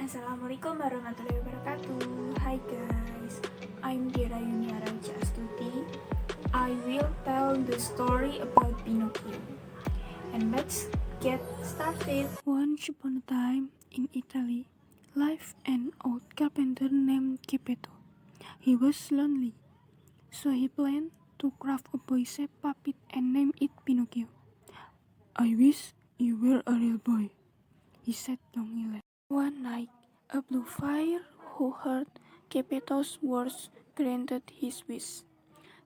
Assalamualaikum warahmatullahi wabarakatuh. Hi guys, I'm Dera Wijiastuti. I will tell the story about Pinocchio. And let's get started. Once upon a time, in Italy, lived an old carpenter named Geppetto. He was lonely, so he planned to craft a boy-shaped puppet and name it Pinocchio. "I wish you were a real boy," he said longingly. One night, a blue fire who heard Geppetto's words granted his wish.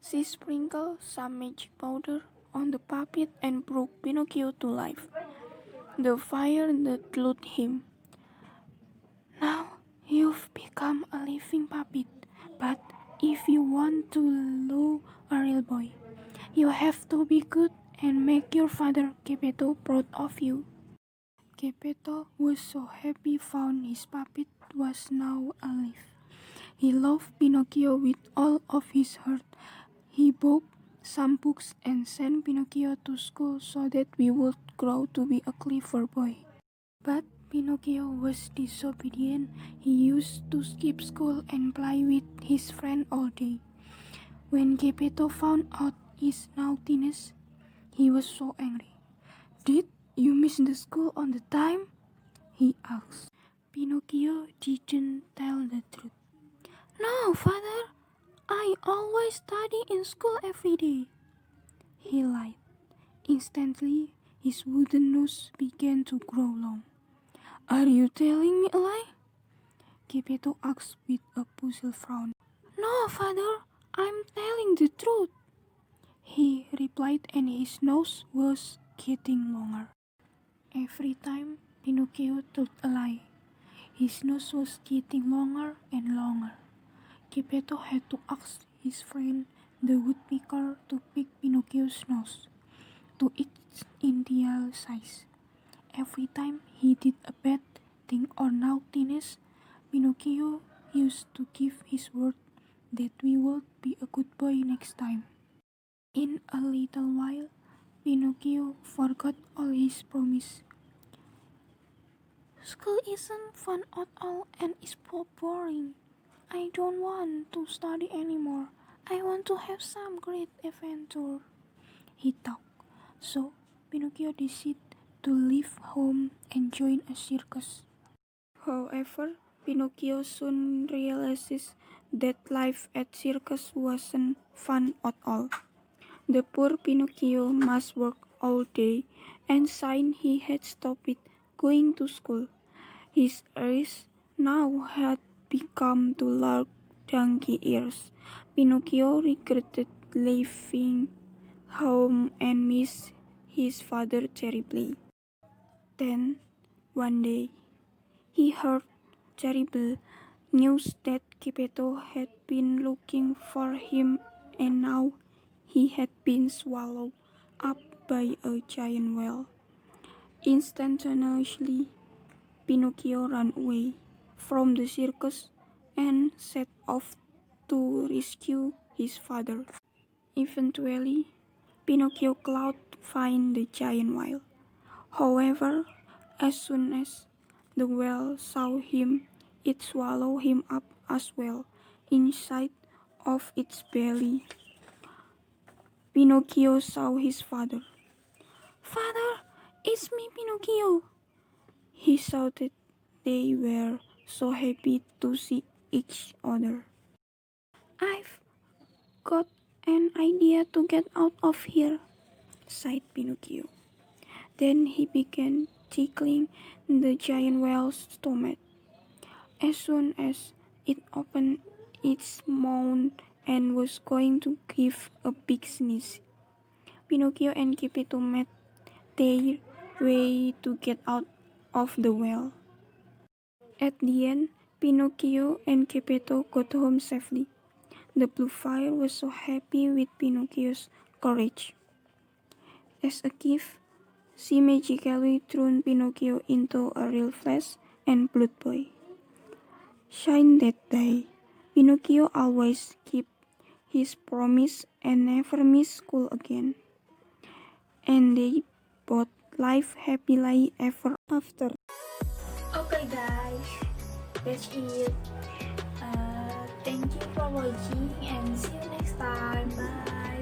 She sprinkled some magic powder on the puppet and brought Pinocchio to life. The fire told him, "Now you've become a living puppet, but if you want to lure a real boy, you have to be good and make your father Geppetto proud of you." Geppetto was so happy found his puppet was now alive. He loved Pinocchio with all of his heart. He bought some books and sent Pinocchio to school so that we would grow to be a clever boy. But Pinocchio was disobedient. He used to skip school and play with his friend all day. When Geppetto found out his naughtiness, he was so angry. "Did you miss the school on the time?" he asked. Pinocchio didn't tell the truth. "No, father, I always study in school every day," he lied. Instantly, his wooden nose began to grow long. "Are you telling me a lie?" Geppetto asked with a puzzled frown. "No, father, I'm telling the truth," he replied, and his nose was getting longer. Every time Pinocchio told a lie, his nose was getting longer and longer. Geppetto had to ask his friend the woodpecker to pick Pinocchio's nose to its ideal size. Every time he did a bad thing or naughtiness, Pinocchio used to give his word that we would be a good boy next time. In a little while, Pinocchio forgot all his promise. "School isn't fun at all and it's boring. I don't want to study anymore. I want to have some great adventure," he thought. So Pinocchio decided to leave home and join a circus. However, Pinocchio soon realizes that life at circus wasn't fun at all. The poor Pinocchio must work all day, and since he had stopped going to school, his ears now had become to large donkey ears. Pinocchio regretted leaving home and missed his father terribly. Then, one day, he heard terrible news that Geppetto had been looking for him and now he had been swallowed up by a giant whale. Instantaneously, Pinocchio ran away from the circus and set off to rescue his father. Eventually, Pinocchio could find the giant whale. However, as soon as the whale saw him, it swallowed him up as well. Inside of its belly, Pinocchio saw his father. "Father, it's me, Pinocchio!" he shouted. They were so happy to see each other. "I've got an idea to get out of here," sighed Pinocchio. Then he began tickling the giant whale's stomach. As soon as it opened its mouth and was going to give a big sneeze, Pinocchio and Geppetto made their way to get out of the whale. At the end, Pinocchio and Geppetto got home safely. The blue fire was so happy with Pinocchio's courage. As a gift, she magically turned Pinocchio into a real flesh and blood boy. Since that day, Pinocchio always kept his promise and never missed school again. And they both lived happily ever after. Okay guys, that's it. Thank you for watching and see you next time. Bye.